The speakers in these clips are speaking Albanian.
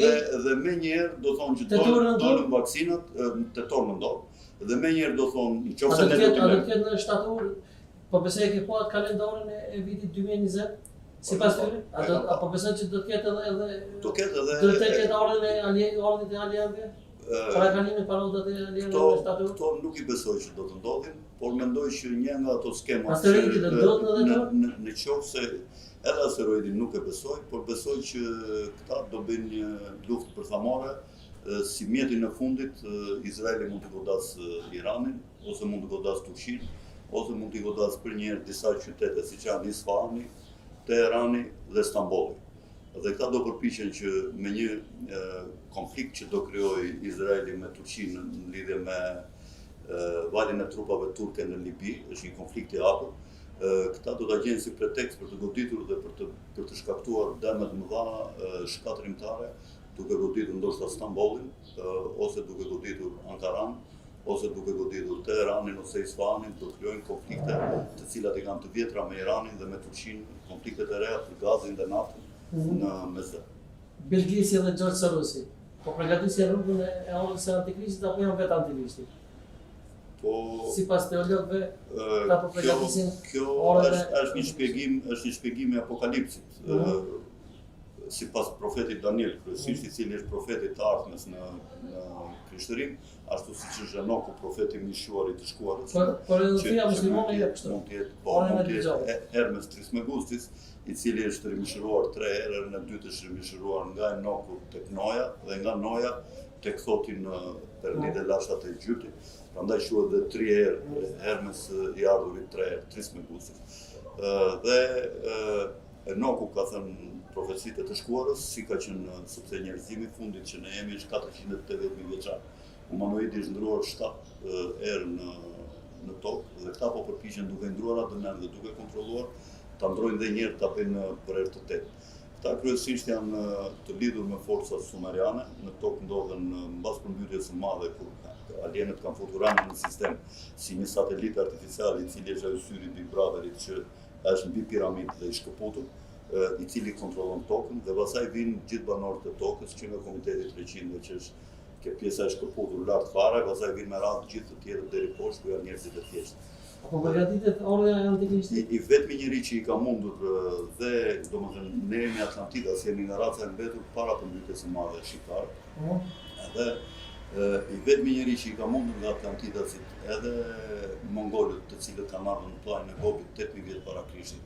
Dhe me njerë do thonë që dolën vaksinat, tetor më ndodhë, dhe me njerë do thonë në qofë se ne do të ketë në shtator, po besoj ke po atë kalendarin e vitit 2020, si pas tyre? Apo besoj që do të ketë edhe... Do ketë edhe... Do të ketë ordin e alianëve? Para kalimit parodat e alianëve në shtator? Këto nuk i besoj që do të ndodhin, por mendoj që një nga ato skema asteroidi do të ndodhin edhe to? Në qofë se edhe asteroidin nuk e besoj, por besoj që këta do bëjnë një luftë përthamore, si mjetin e fundit, Izraeli mund të godasë Iranin, ose mund të godasë Turqinë, ose mund të godasë për njerë disa qytete si që janë Isfahani, Teherani dhe Stambolli. Dhe këta do përpiqen që me një konflikt që do krijojë Izraeli me Turqinë në lidhje me valin e trupave turke në Libi, është një konflikt i hapur. Këta do ta gjenë si pretekst për të goditur dhe për të shkaktuar dëme të mëdha shkatrimtare, duke goditur ndoshta Stambollin, ose duke goditur Ankaran, ose duke goditur Teheranin ose Isfahanin, do të krijojnë konflikte të cilat i kanë të vjetra me Iranin dhe me Turqinë, konfliktet e reja për gazin dhe naftën në Mesdhe. Belgjisi dhe George Sorosi, po përgatisin rrugën e orës së antikrishtit apo janë vetë antikrishtit? Si pas teologëve, ta po përgatisin orën e... është një shpjegim i apokalipsit. Si pas profetit Daniel, kryesisht i cili është profeti të ardhmes në krishtërim, ashtu si që është Enoku, profeti mishuar i të shkuarës. Por edhe fia muslimone e kështu. Mund të jetë Hermes Trismegustis, i cili është rimishëruar 3 herë, në dytë është rimishëruar nga Enoku tek Noja dhe nga Noja tek Thoti në perëndit e lashtat e Egyptit. Prandaj quhet edhe 3 herë Hermes i ardhurit 3 herë Trismegustis. Dhe Enoku ka thënë profecitë të shkuarës, si ka qenë sepse njerëzimi fundit që ne jemi është 480.000 vjeçar. Humanoidi është ndruar 7 herë në tokë dhe këta po përpiqen duke ndruar atë dhe duke kontrolluar ta ndrojnë dhe njerë ta bëjnë për herë të tetë. Këta kryesisht janë të lidhur me forcat sumeriane, në tokë ndodhen mbas përmbytjes së madhe kur alienët kanë futur në sistem si një satelit artificial i cili është syri Big Brotherit që është mbi piramidë dhe i shkëputur, i cili kontrollon tokën dhe pastaj vinë gjithë banorët e tokës që nga Komiteti 300 që është kjo pjesa e shkëputur lart fare, pastaj vinë me radhë gjithë të tjerë deri poshtë ku janë njerëzit e thjeshtë. Apo përgatitet ordra e antikrishtit? I vetmi njeri që i ka mundur dhe domethënë ne jemi Atlantidas, jemi nga raca e mbetur para përmbytjes së madhe shqiptare. Edhe i vetmi njeri që i ka mundur nga Atlantidasit edhe mongolët të cilët kanë ardhur në planin e Gobit 8.000 vjet para Krishtit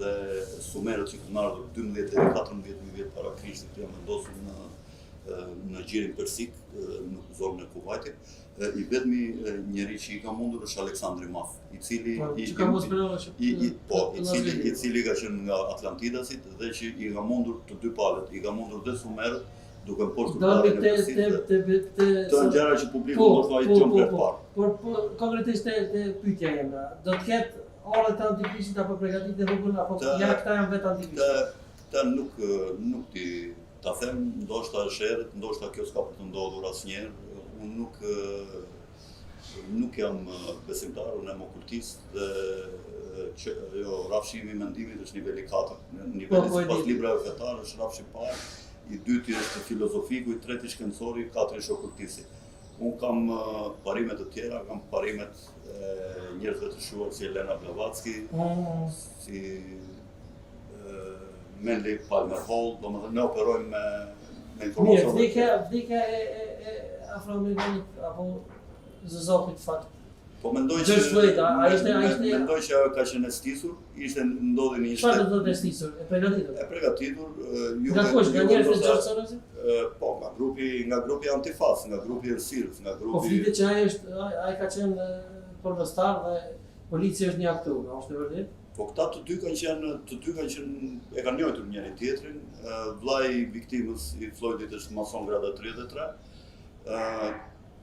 dhe sumerët që kanë ardhur 12 deri 14.000 vjet para Krishtit janë vendosur në gjirin persik, në zonën e Kuvajtit. I vetmi njeri që i ka mundur është Aleksandri Maf, i cili ka qenë nga Atlantidasit dhe që i ka mundur të dy palët, i ka mundur dhe sumerët, duke në poshtë planin e persikët. Të në gjëra që publiku do të vajtë qëmë për parë. Por konkretisht të pyetja jemi, do të ketë orët të antikrishtit apo përgatitet rrugën, apo ja këta janë vetë antikrishtit? Ta nuk ti ta them, ndoshta është errët, ndoshta kjo s'ka për të ndodhur asnjëherë. Unë nuk jam besimtar, unë jam okultist dhe rrafshimi i mendimit është niveli 4. Niveli sipas librave fetare është rrafshi i parë, i dyti është filozofiku, i treti shkencori, i katërt është okultisti. Unë kam parimet të tjera, kam parimet njerëzve të shuar si Elena Blavatsky, si Manley Palmer Hall, domethënë ne operojmë me informacion. Vdekja e afroamerikanit apo zëzokit fakt. Po mendoj që mendoj që ka qenë e stisur, ndodhi në një shtet. Çfarë do të stisur? E përgatitur. E përgatitur, nga kush, nga njerëzit e George Sorosit? Po, nga grupi Antifas, nga grupi Ersirës, nga grupi. Po flitet që ai ka qenë pornostar dhe policia është një aktor, a është e vërtetë? Po këta të dy kanë qenë e kanë njohur njëri tjetrin. Vllai i viktimës i Floydit është mason grada 33.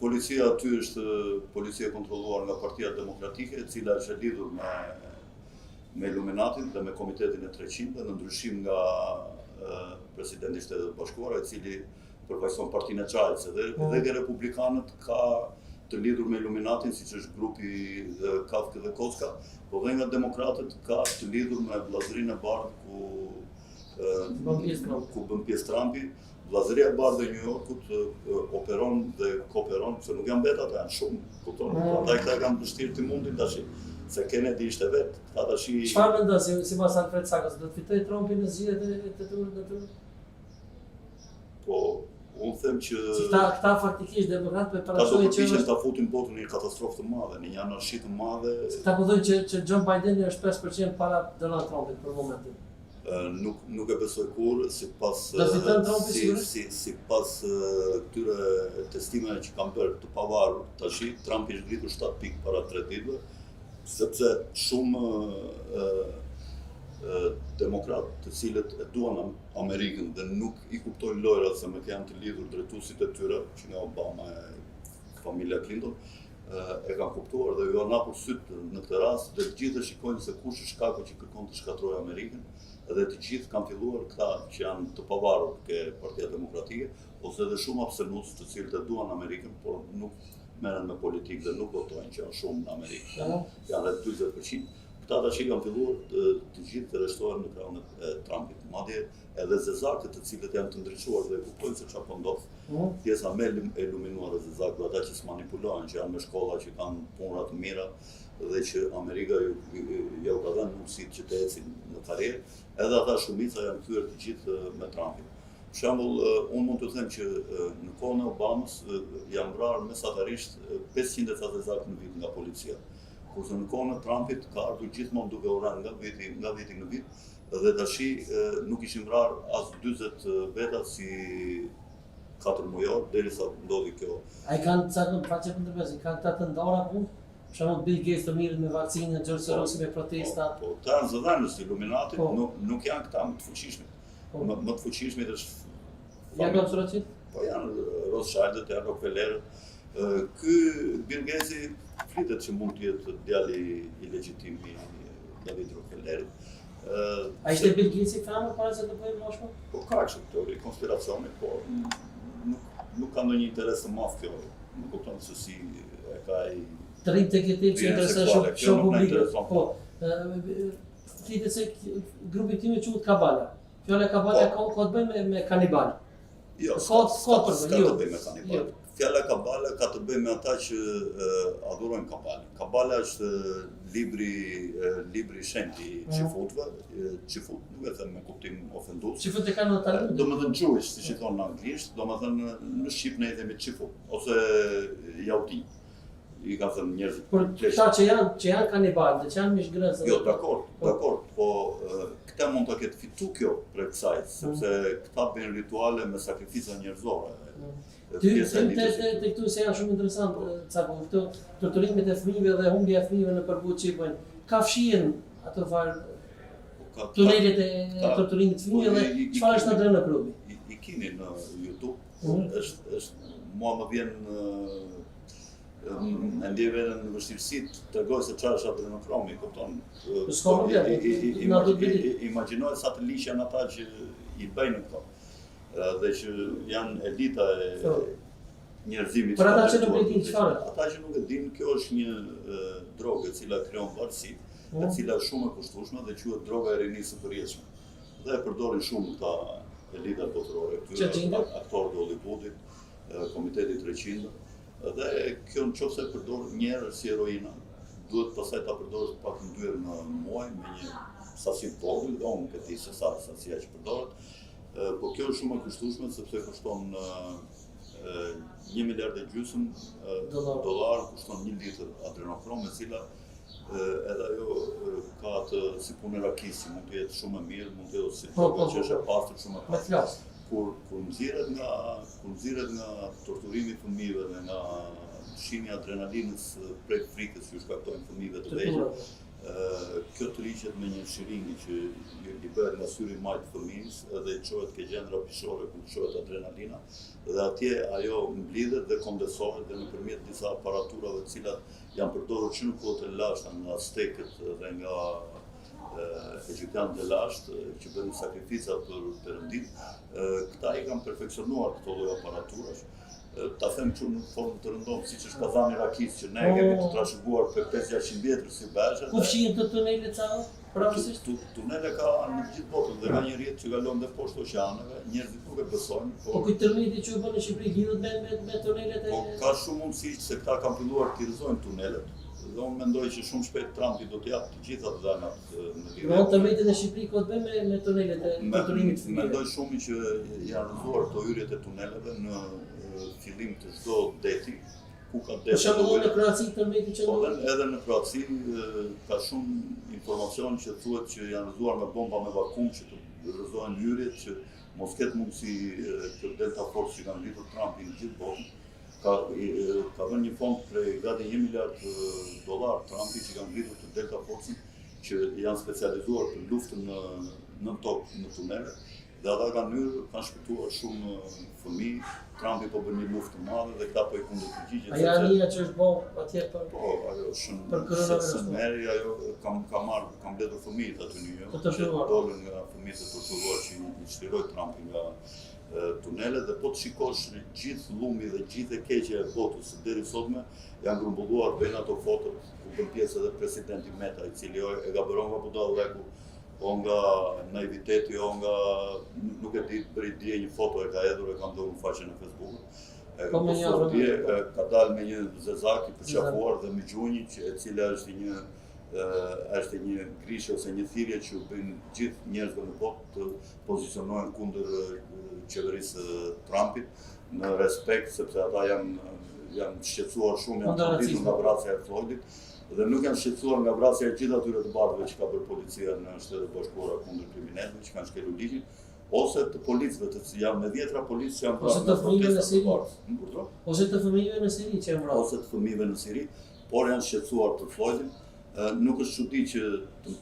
Policia aty është policia kontrolluar nga Partia Demokratike, e cila është lidhur me Illuminatin dhe me Komitetin e 300 dhe në ndryshim nga presidenti i Shtetit Bashkuar, i cili përfaqëson Partinë e Çajit dhe republikanët ka të lidhur me Illuminatin, siç është grupi Kafka dhe Kocka, po dhe nga demokratët ka të lidhur me vllazërinë e bardhë ku bën pjesë Trumpi Vllazëria e bardhë e New Yorkut operon dhe kooperon, se nuk janë vetë ata, janë shumë, kupton? Ata këta kanë vështirë të mundin tash. Se Kennedy ishte vetë, ata tash. Çfarë mendon sipas Alfred Sakës, do të fitojë Trumpi në zgjedhjet e tyre? Po, unë them që këta faktikisht demokratëve parashojnë që ta futin botën në një katastrofë të madhe, në një anarshi të madhe. Këta po thonë që John Biden është 5% para Donald Trumpit për momentin. Nuk e besoj kur, sipas këtyre testimeve që kanë bërë të pavarur, tash Trumpi është ngritur 7 pikë para 3 ditëve, sepse shumë demokratë të cilët e duan Amerikën dhe nuk i kuptojnë lojrat se me të janë të lidhur drejtuesit e tyre, që nga Obama e familja Clinton, e kanë kuptuar dhe ju kanë hapur sytë në këtë rast, dhe të gjithë shikojnë se kush është shkaku që kërkon të shkatërrojë Amerikën, dhe të gjithë kanë filluar këta që janë të pavarur ke Partia Demokratike, ose edhe shumë abstenusë të cilët e duan Amerikën, por nuk merren me politikë dhe nuk votojnë, që janë shumë në Amerikë. Janë rreth 40%. Këta tash kanë filluar të gjithë të rreshtohen në krahun e Trumpit. Madje edhe zezakët të cilët janë të ndriçuar dhe kuptojnë se çfarë po ndodh. Pjesa më e luminuar e zezakëve, ata që s'manipulojnë, që janë me shkolla, që kanë puna të mira dhe që Amerika ju ka dhënë mundësitë që të ecin në karrierë, edhe ata shumica janë kthyer të gjithë me Trumpin. Për shembull, unë mund të them që në kohën e Obamës janë vrarë mesatarisht 500 zezakë në vit nga policia. Kurse në kohën e Trumpit ka ardhur gjithmonë duke u rënë nga viti në vit, dhe tash nuk ishin vrarë as 40 veta si 4 mujor derisa ndodhi kjo. Ai kanë çfarë faqe për ndërmesi, kanë këta të ndara punë. Për shembull Bill Gates të mirë me vaksinën, George Soros me protestat. Po, ta janë zëdhënës Illuminati, nuk janë këta më të fuqishmit. Më të fuqishmit është janë Rothschild? Po janë Rothschildet, janë Rockefellerët. Ky Bill Gatesi flitet që mund të jetë djali i legjitim i David Rockefellerit. A ishte Bill Gatesi famë para se të bëjë moshme? Po ka kështu teori konspiracioni, po nuk ka ndonjë interes të madh kjo. Nuk kupton se si e ka ai të rritë të këtë që interesën shumë publike. Po, flitet se grupi tim e quhet Kabala. Fjala Kabala ka të bëjë me kanibal. Jo, ka të bëjë me kanibal. Fjala Kabala ka të bëjë me ata që adhurojnë Kabalin. Kabala është libri i shenjtë i xifutëve. Xifut nuk e them me kuptim ofendues. Xifut e kanë në Talmud. Domethënë Jewish, siç i thonë në anglisht, domethënë në shqip ne i themi xifut ose Yahudi. I ka thënë njerëzit. Por këta që janë kanibalë, që janë mishgrënës. Jo, dakord, po këta mund të ketë fitu kjo për kësaj, sepse këta bëjnë rituale me sakrifica njerëzore. Ty të këtu se janë shumë interesant, Cako, këto torturimet e fëmijëve dhe humbja e fëmijëve në përbut që i bëjnë. Ka fshihen ato farë tunelet e torturimit të fëmijëve dhe çfarë është ndërë në klubi? I keni në YouTube, mua më vjen në ndjeve në vështirësi të tregoj se çfarë është adrenokromi, kupton? Imagjinoj sa të liq janë ata që i bëjnë këto. Dhe që janë elita e njerëzimit. Për ata që nuk e dinë çfarë? Ata që nuk e dinë, kjo është një drogë e cila krijon varësi, e cila është shumë e kushtueshme dhe quhet droga e rinisë së përjetshme. Dhe e përdorin shumë këta elita botërore, këtyre aktorë të Hollywoodit, Komiteti 300. Dhe kjo nëse përdor një herë si heroina, duhet pastaj ta përdorësh pak në 2 herë në muaj me një sasi të vogël, dhe unë këtë di se sa sasia që përdoret. Po kjo është shumë e kushtueshme sepse kushton 1,5 miliard dollar, kushton 1 litër adrenokrom, e cila edhe ajo ka atë si punë rakisi, mund të jetë shumë e mirë, mund të jetë si droga që është e pastër, shumë e pastër. Kur nxirret nga torturimi i fëmijëve dhe nga shimi adrenalinës prej frikës që shkaktojnë fëmijëve të vegjël, kjo të riqet me një shiringi që i bëhet nga syri i majtë fëmijës dhe çohet ke gjendra pishore ku çohet adrenalina dhe atje ajo mblidhet dhe kondensohet dhe nëpërmjet disa aparaturave të cilat janë përdorur që në kohët e lashta nga Aztekët dhe nga egjiptianët e lashtë që bënë sakrifica për Perëndin, këta i kanë perfeksionuar këto lloj aparaturash. Ta them që në formë të rëndomë, siç është Kazani Rakis, që ne kemi të trashëguar për 500 vjetër si Bezhe. Ku fshihen të tunele ca? Tunele ka në gjithë botën dhe ka një rrjet që kalon dhe poshtë oqeaneve, njerëzit nuk e besojnë. Po ky tërmeti që u bën në Shqipëri lidhet me tunelet e... Po ka shumë mundësi se këta kanë filluar të rrëzojnë tunelet. Dhe unë mendoj që shumë shpejt Trumpi do të japë të gjitha të dhënat në lidhje. Do tërmetin e Shqipëri ka të bëjë me tunelet e torturimit të fëmijëve. Mendoj shumë që janë rrëzuar këto hyrjet e tuneleve në fillim të çdo deti. Për shembull në Kroaci tërmeti që ndodhet. Edhe në Kroaci ka shumë informacion që thuhet që janë rrëzuar me bomba me vakum që të rrëzohen hyrjet që mos ketë mundësi të Delta Force që kanë rritur Trumpi në gjithë botën. Ka vënë një fond prej gati $1 miliard Trumpi që kanë rritur të Delta Force që janë specializuar për luftën në tokë, në tunele. Dhe ata kanë shpëtuar shumë fëmijë. Trumpi po bën një luftë të madhe dhe këta po i kundërpërgjigjen. Ajo anija që është bërë atje për... Po, ajo është për koronavirus. Se meri, ajo kam mbledhur fëmijët aty në New York. Që dolën nga fëmijët e torturuar që i çliroi Trumpi nga tunelet dhe po të shikosh gjithë llumi dhe gjithë e keqja e botës deri sotme janë grumbulluar bën ato fotot ku bën pjesë edhe presidenti Meta i cili e gaburon nga budalleku o nga naiviteti o nga nuk e di bëri dje një foto e ka hedhur e ka ndodhur në faqen e Facebook. Ka dalë me një zezak i përqafuar dhe me gjunjë e cila është një grishë ose një thirrje që bëjnë gjithë njerëzve në botë të pozicionohen kundër qeverisë Trumpit në respekt sepse ata janë shqetësuar shumë, janë çuditur nga vrasja e Floydit dhe nuk janë shqetësuar nga vrasja e gjithë atyre të bardhëve që ka bërë policia në Shtetet Bashkuara kundër kriminalëve që kanë shkelur ligjin ose të policëve të janë me dhjetra policë që janë ose të fëmijëve në Siri. Ose të fëmijëve në Siri që janë vrarë. Ose të fëmijëve në Siri, por janë shqetësuar për Floydin. Nuk është çudi që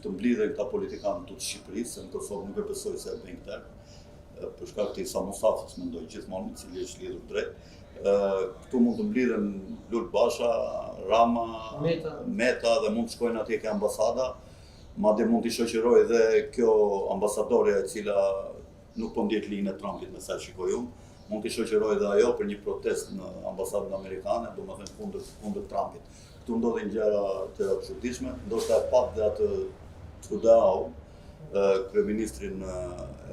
të mblidhen këta politikanë të Shqipërisë, se në Kosovë nuk e besoj se e bëjnë këtë. Për shkak të Isa Musafës mendoj gjithmonë i cili është lidhur drejt. Këtu mund të mblidhen Lul Basha, Rama, Meta dhe mund të shkojnë atje ke ambasada. Madje mund t'i shoqëroj edhe kjo ambasadore e cila nuk po ndjek linjën e Trumpit me sa shikoj unë. Mund t'i shoqëroj edhe ajo për një protestë në ambasadën amerikane, domethënë kundër Trumpit. Këtu ndodhin gjëra të çuditshme, ndoshta e pat dhe atë Trudeau, kryeministrin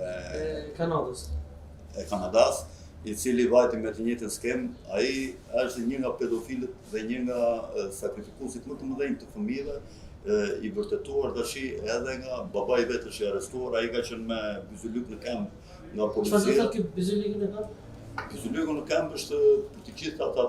e Kanadas, i cili vajti me të njëjtën skemë, ai është një nga pedofilët dhe një nga sakrifikuesit më të mëdhenj të fëmijëve, i vërtetuar tash edhe nga babai i vet është i arrestuar, ai ka qenë me byzylyk në këmbë nga policia. Çfarë do të thotë ky byzylyk në këmbë? Byzylyku në këmbë është për të gjithë ata